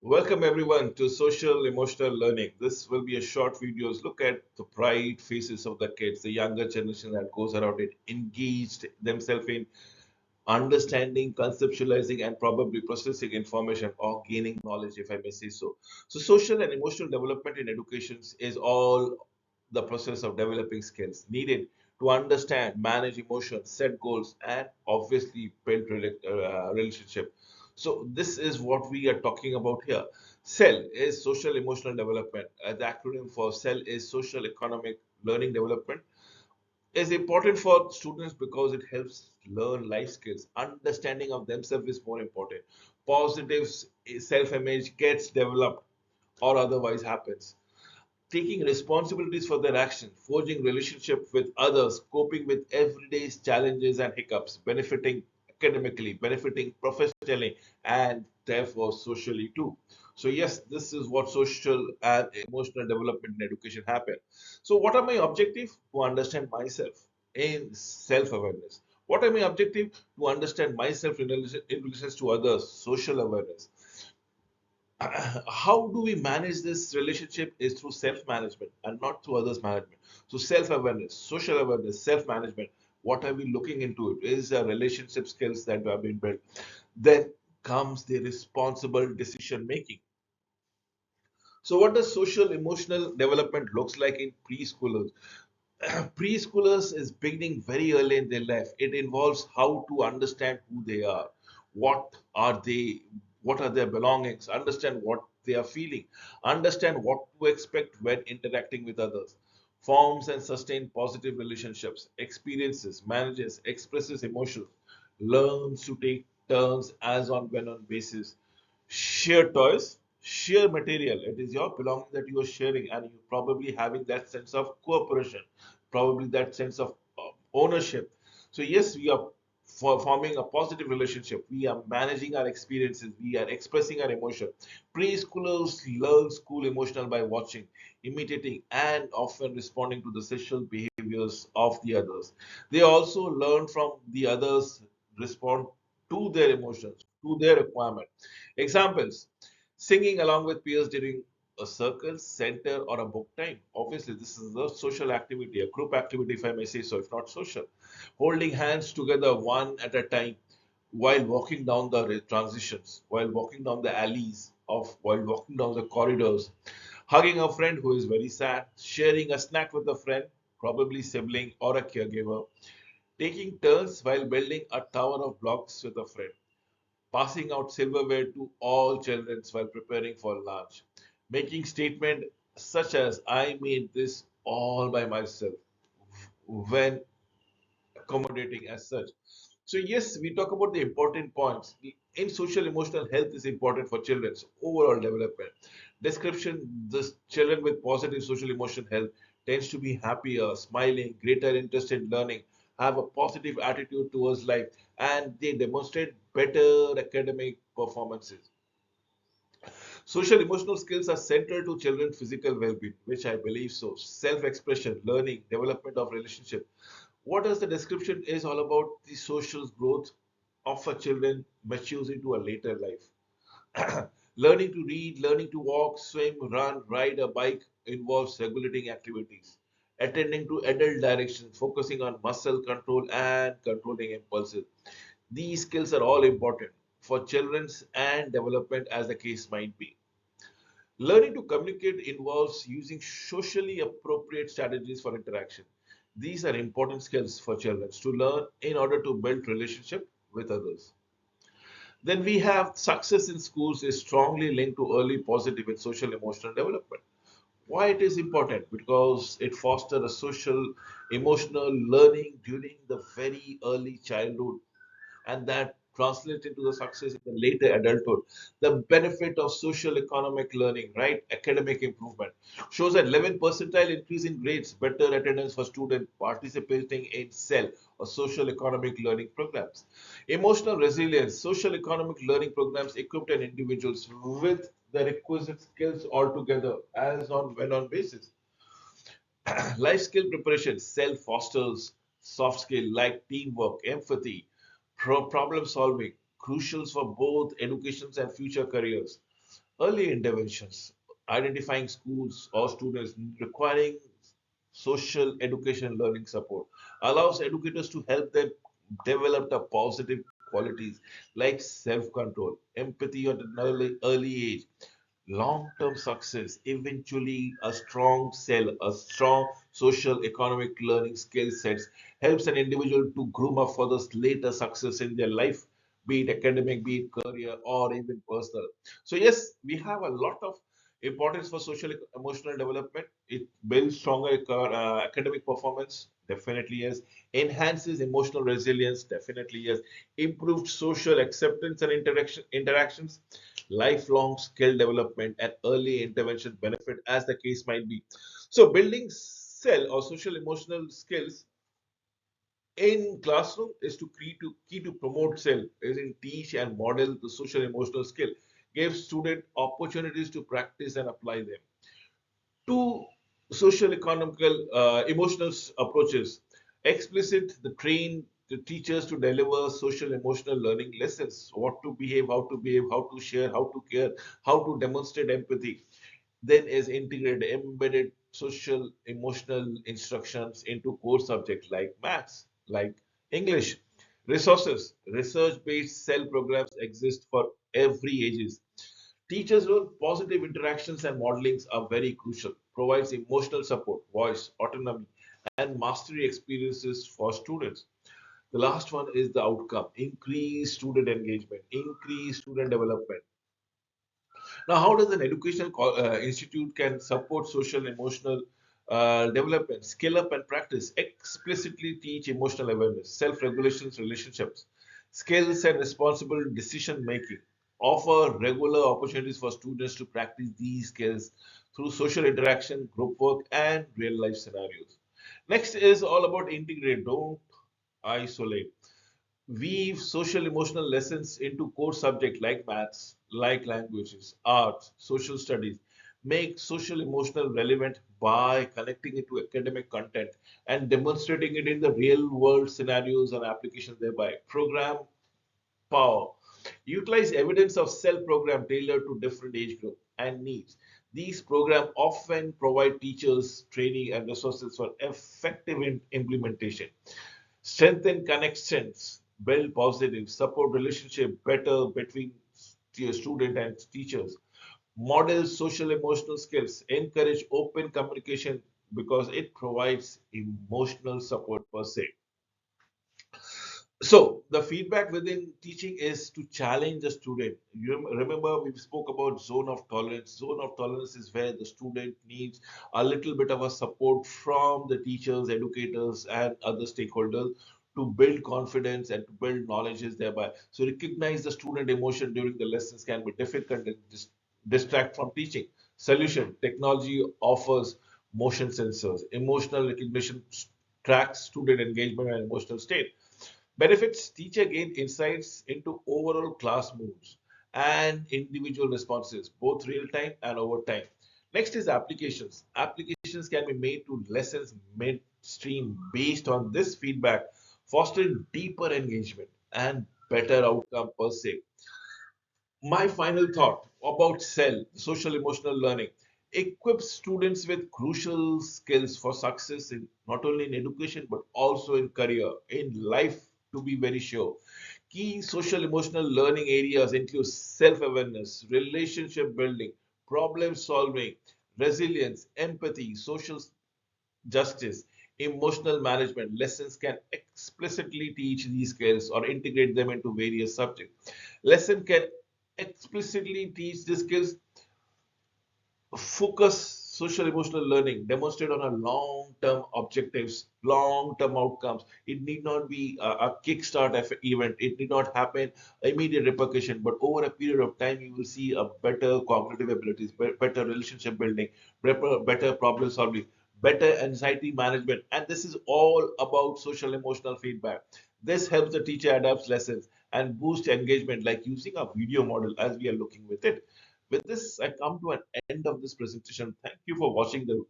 Welcome everyone to Social Emotional Learning. This will be a short videos. Look at the bright faces of the kids, the younger generation that goes around it, engaged themselves in understanding, conceptualizing, and probably processing information or gaining knowledge, if I may say so. So, social and emotional development in education is all the process of developing skills needed to understand, manage emotions, set goals, and obviously build relationship. So, this is what we are talking about here. CEL is social emotional development. The acronym for CEL is social economic learning development is important for students because it helps learn life skills. Understanding of themselves is more important. Positive self-image gets developed or otherwise happens. Taking responsibilities for their actions, forging relationship with others, coping with everyday challenges and hiccups, benefiting academically, benefiting professionally, and therefore socially too. So yes, this is what social and emotional development in education happen. So what are my objective? To understand myself in self-awareness. What are my objective? To understand myself in relation to others, social awareness. How do we manage this relationship is through self-management and not through others management. So self-awareness, social awareness, self-management, what are we looking into? It is a relationship skills that have been built. Then comes the responsible decision making. So what does social emotional development looks like in preschoolers? Preschoolers is beginning very early in their life. It involves how to understand who they are, what are they, what are their belongings, understand what they are feeling, understand what to expect when interacting with others, forms and sustain positive relationships, experiences, manages, expresses emotions, learns to take turns as on when on basis, share toys, share material. It is your belonging that you are sharing, and you probably having that sense of cooperation, probably that sense of ownership. So yes, we are forming a positive relationship. We are managing our experiences. We are expressing our emotion. Preschoolers learn school emotional by watching, imitating, and often responding to the social behaviors of the others. They also learn from the others, respond to their emotions, to their requirement. Examples: singing along with peers during a circle, center, or a book time. Obviously, this is a social activity, a group activity, if I may say so, if not social. Holding hands together one at a time while walking down the transitions, while walking down the alleys, while walking down the corridors, hugging a friend who is very sad, sharing a snack with a friend, probably sibling or a caregiver, taking turns while building a tower of blocks with a friend, passing out silverware to all children while preparing for lunch, making statement such as I made this all by myself when accommodating as such. So yes, we talk about the important points. In social emotional health is important for children's overall development. Description: the children with positive social emotional health tends to be happier, smiling, greater interest in learning, have a positive attitude towards life, and they demonstrate better academic performances. Social emotional skills are central to children's physical well-being, which I believe so. Self-expression, learning, development of relationship. What does the description is all about? The social growth of a children matures into a later life. Learning to read, learning to walk, swim, run, ride a bike involves regulating activities. Attending to adult directions, focusing on muscle control and controlling impulses. These skills are all important for children's and development as the case might be. Learning to communicate involves using socially appropriate strategies for interaction. These are important skills for children to learn in order to build relationship with others. Then we have success in schools is strongly linked to early positive and social emotional development. Why it is important? Because it fosters a social emotional learning during the very early childhood, and that translates into the success in the later adulthood. The benefit of social economic learning, right? Academic improvement shows that 11 percentile increase in grades, better attendance for students participating in CEL or social economic learning programs. Emotional resilience, social economic learning programs equipped an individuals with the requisite skills altogether as on when on basis. Life skill preparation, self fosters soft skill like teamwork, empathy, problem solving, crucial for both educations and future careers. Early interventions, identifying schools or students requiring social education and learning support, allows educators to help them develop the positive qualities like self-control, empathy at an early age. Long-term success, eventually a strong social economic learning skill sets helps an individual to groom up for the later success in their life, be it academic, be it career, or even personal. So yes, we have a lot of importance for social emotional development. It builds stronger academic performance, definitely yes. Enhances emotional resilience, definitely yes. Improved social acceptance and interactions, lifelong skill development, and early intervention benefit, as the case might be. So, building cell or social emotional skills in classroom is to key to promote cell, is in teach and model the social emotional skill, give student opportunities to practice and apply them. Two social economical emotional approaches. Explicit, the train the teachers to deliver social emotional learning lessons, what to behave, how to share, how to care, how to demonstrate empathy. Then is integrated, embedded social emotional instructions into core subjects like maths, like English. Resources, research-based cell programs exist for every ages. Teachers' role, positive interactions and modelings are very crucial. Provides emotional support, voice, autonomy, and mastery experiences for students. The last one is the outcome, increase student engagement, increase student development. Now, how does an educational institute can support social emotional development, skill up and practice, explicitly teach emotional awareness, self-regulations, relationships, skills and responsible decision making, offer regular opportunities for students to practice these skills through social interaction, group work, and real life scenarios. Next is all about integrate, don't isolate. Weave social emotional lessons into core subjects like maths, like languages, arts, social studies. Make social emotional relevant by connecting it to academic content and demonstrating it in the real world scenarios and applications thereby. Program power. Utilize evidence of cell program tailored to different age group and needs. These programs often provide teachers training and resources for effective implementation. Strengthen connections, build positive, support relationship better between student and teachers. Model social emotional skills, encourage open communication because it provides emotional support per se. So the feedback within teaching is to challenge the student. You remember we spoke about zone of tolerance. Zone of tolerance is where the student needs a little bit of a support from the teachers, educators, and other stakeholders to build confidence and to build knowledges thereby. So recognize the student emotion during the lessons can be difficult and distract from teaching. Solution: technology offers motion sensors, emotional recognition tracks student engagement and emotional state. Benefits: teacher gain insights into overall class moods and individual responses, both real time and over time. Next is applications. Applications can be made to lessons midstream based on this feedback, fostering deeper engagement and better outcome per se. My final thought about cell social emotional learning equips students with crucial skills for success in not only in education but also in career, in life, to be very sure. Key social emotional learning areas include self-awareness, relationship building, problem solving, resilience, empathy, social justice, emotional management. Lessons can explicitly teach these skills or integrate them into various subjects. Lesson can explicitly teach the skills, focus social emotional learning, demonstrate on a long-term objectives, long-term outcomes. It need not be a kickstart event. It need not happen immediate repercussion, but over a period of time, you will see a better cognitive abilities, better relationship building, better problem solving, better anxiety management, and this is all about social emotional feedback. This helps the teacher adapt lessons and boost engagement, like using a video model as we are looking with it. With this, I come to an end of this presentation. Thank you for watching the